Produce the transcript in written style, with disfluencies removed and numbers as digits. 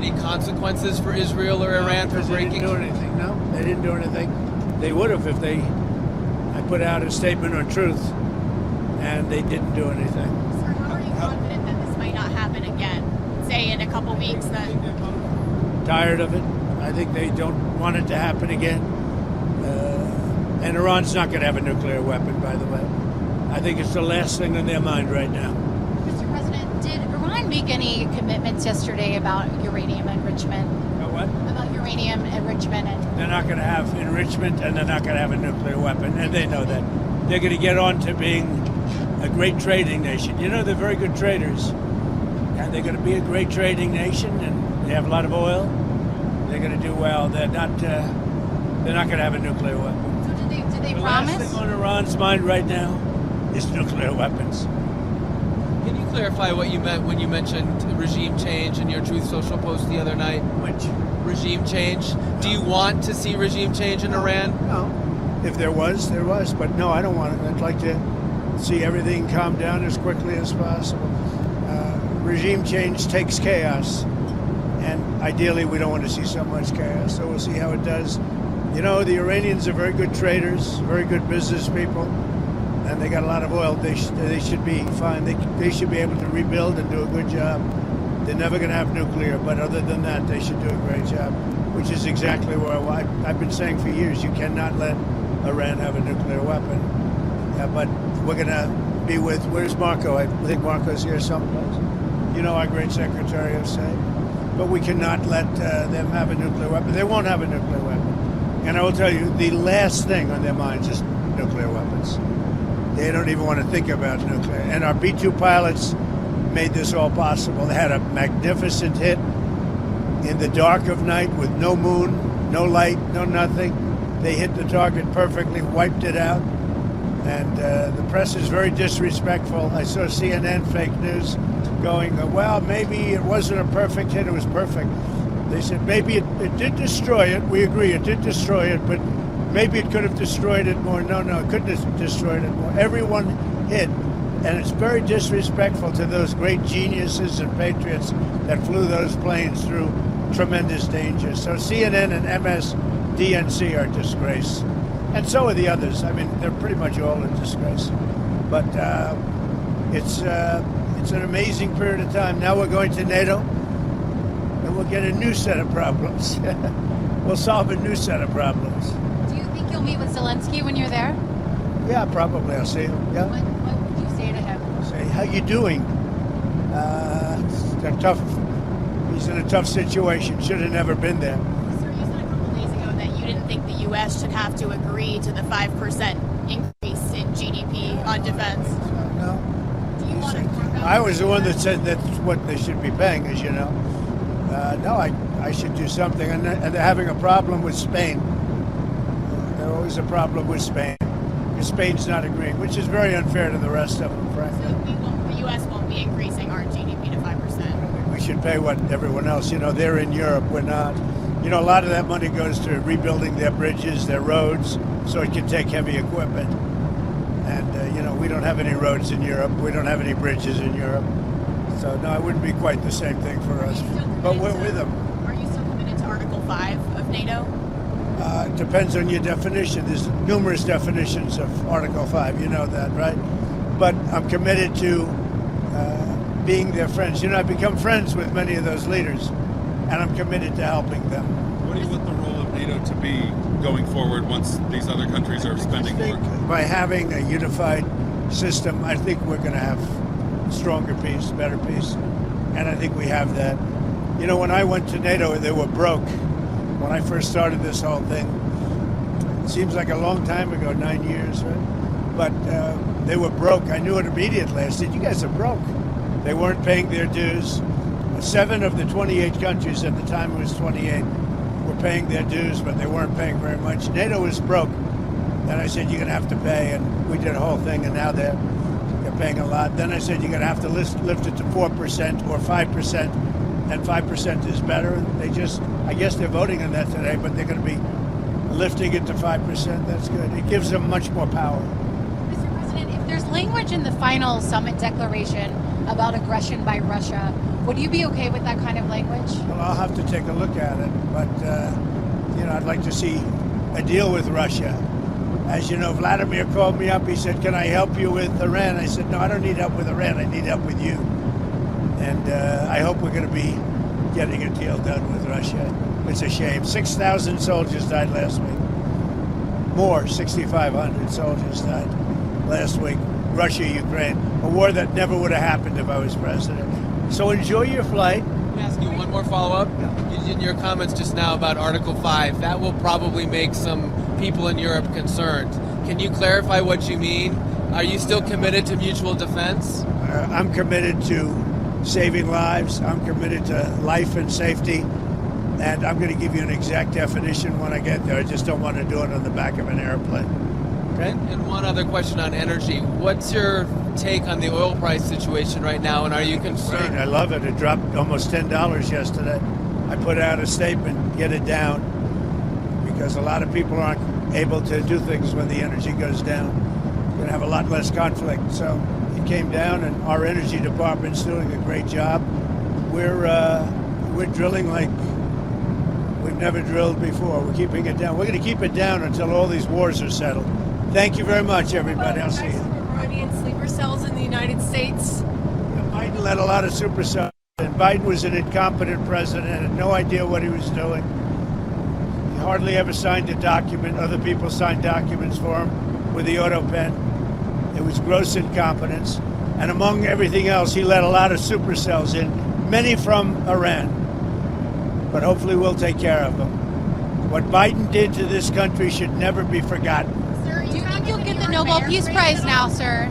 any consequences for Israel or Iran for breaking? They didn't do anything. No, they didn't do anything. They would have if I put out a statement on truth, and they didn't do anything. Sir, how are you confident that this might not happen again? Say in a couple weeks that... Tired of it. I think they don't want it to happen again. And Iran's not going to have a nuclear weapon, by the way. I think it's the last thing on their mind right now. Mr. President, did Iran make any commitments yesterday about uranium enrichment? About what? About uranium enrichment. They're not going to have enrichment, and they're not going to have a nuclear weapon, and they know that. They're going to get on to being a great trading nation. You know, they're very good traders, and they're going to be a great trading nation, and they have a lot of oil. They're going to do well. They're not going to have a nuclear weapon. So did they The promise? last thing on Iran's mind right now is nuclear weapons. Can you clarify what you meant when you mentioned regime change in your Truth Social post the other night? Which? Regime change? Do you want to see regime change in Iran? No. If there was, there was. But no, I don't want it. I'd like to see everything calm down as quickly as possible. Regime change takes chaos. And ideally, we don't want to see so much chaos. So we'll see how it does. You know, the Iranians are very good traders, very good business people, and they got a lot of oil. They should be fine. They should be able to rebuild and do a good job. They're never going to have nuclear, but other than that, they should do a great job, which is exactly what I've been saying for years. You cannot let Iran have a nuclear weapon. But we're going to be with, where's Marco? I think Marco's here someplace. You know, our great Secretary of State. But we cannot let them have a nuclear weapon. They won't have a nuclear weapon. And I will tell you, the last thing on their minds is nuclear weapons. They don't even want to think about nuclear. And our B-2 pilots made this all possible. They had a magnificent hit in the dark of night with no moon, no light, no nothing. They hit the target perfectly, wiped it out. And the press is very disrespectful. I saw CNN fake news going, well, maybe it wasn't a perfect hit, it was perfect. They said maybe it did destroy it. We agree it did destroy it, but maybe it could have destroyed it more. No, it couldn't have destroyed it more. Everyone hit, and it's very disrespectful to those great geniuses and patriots that flew those planes through tremendous danger. So CNN and MSDNC are a disgrace. And so are the others. I mean, they're pretty much all a disgrace. But it's an amazing period of time. Now we're going to NATO, and we'll get a new set of problems. We'll solve a new set of problems. Do you think you'll meet with Zelensky when you're there? Yeah, probably. I'll see him. Yeah. What would you say to him? Say, how you doing? He's in a tough situation. Should have never been there. Sir, you said a couple days ago that you didn't think the U.S. should have to agree to the 5% increase in GDP on defense. No. Do you want to work on I was the one that said that's what they should be paying, as you know. No, I should do something. And they're having a problem with Spain. There's always a problem with Spain. Because Spain's not agreeing, which is very unfair to the rest of them, frankly. So the U.S. won't be increasing our GDP to 5%. We should pay what everyone else. You know, they're in Europe, we're not. You know, a lot of that money goes to rebuilding their bridges, their roads, so it can take heavy equipment. And, you know, we don't have any roads in Europe. We don't have any bridges in Europe. So, no, it wouldn't be quite the same thing for us. But we're with them. Are you still committed to Article 5 of NATO? It depends on your definition. There's numerous definitions of Article 5. You know that, right? But I'm committed to being their friends. You know, I've become friends with many of those leaders, and I'm committed to helping them. What do you want the role of NATO to be going forward once these other countries are spending more? By having a unified system, I think we're going to have stronger peace, better peace, and I think we have that. You know, when I went to NATO, they were broke. When I first started this whole thing, it seems like a long time ago, 9 years, right? But they were broke. I knew it immediately. I said, you guys are broke. They weren't paying their dues. 7 of the 28 countries, at the time it was 28, were paying their dues, but they weren't paying very much. NATO was broke. And I said, you're going to have to pay. And we did a whole thing, and now they're paying a lot. Then I said, you're going to have to lift it to 4% or 5%, and 5% is better. And they just, I guess they're voting on that today, but they're going to be lifting it to 5%. That's good. It gives them much more power. Mr. President, if there's language in the final summit declaration about aggression by Russia, Would you be okay with that kind of language? Well, I'll have to take a look at it, but I'd like to see a deal with Russia. As you know, Vladimir called me up. He said, "Can I help you with Iran?" I said, "No, I don't need help with Iran. I need help with you." And I hope we're going to be getting a deal done with Russia. It's a shame. 6,000 soldiers died last week. More, 6,500 soldiers died last week. Russia, Ukraine, a war that never would have happened if I was president. So enjoy your flight. Let me ask you one more follow-up. In your comments just now about Article 5, that will probably make some people in Europe concerned. Can you clarify what you mean? Are you still committed to mutual defense? I'm committed to saving lives. I'm committed to life and safety. And I'm going to give you an exact definition when I get there. I just don't want to do it on the back of an airplane. Okay? And one other question on energy. What's your take on the oil price situation right now, and are you concerned? I love it. It dropped almost $10 yesterday. I put out a statement, get it down, because a lot of people aren't able to do things when the energy goes down. We're going to have a lot less conflict. So it came down, and our energy department's doing a great job. We're drilling like we've never drilled before. We're keeping it down. We're going to keep it down until all these wars are settled. Thank you very much, everybody. I'll see you. Iranian sleeper cells in the United States. Biden let a lot of supercells. And Biden was an incompetent president, had no idea what he was doing. He hardly ever signed a document. Other people signed documents for him with the auto pen. It was gross incompetence. And among everything else, he let a lot of supercells in, many from Iran. But hopefully we'll take care of them. What Biden did to this country should never be forgotten. Sir, Do you think you'll get the Nobel Peace Prize now, sir?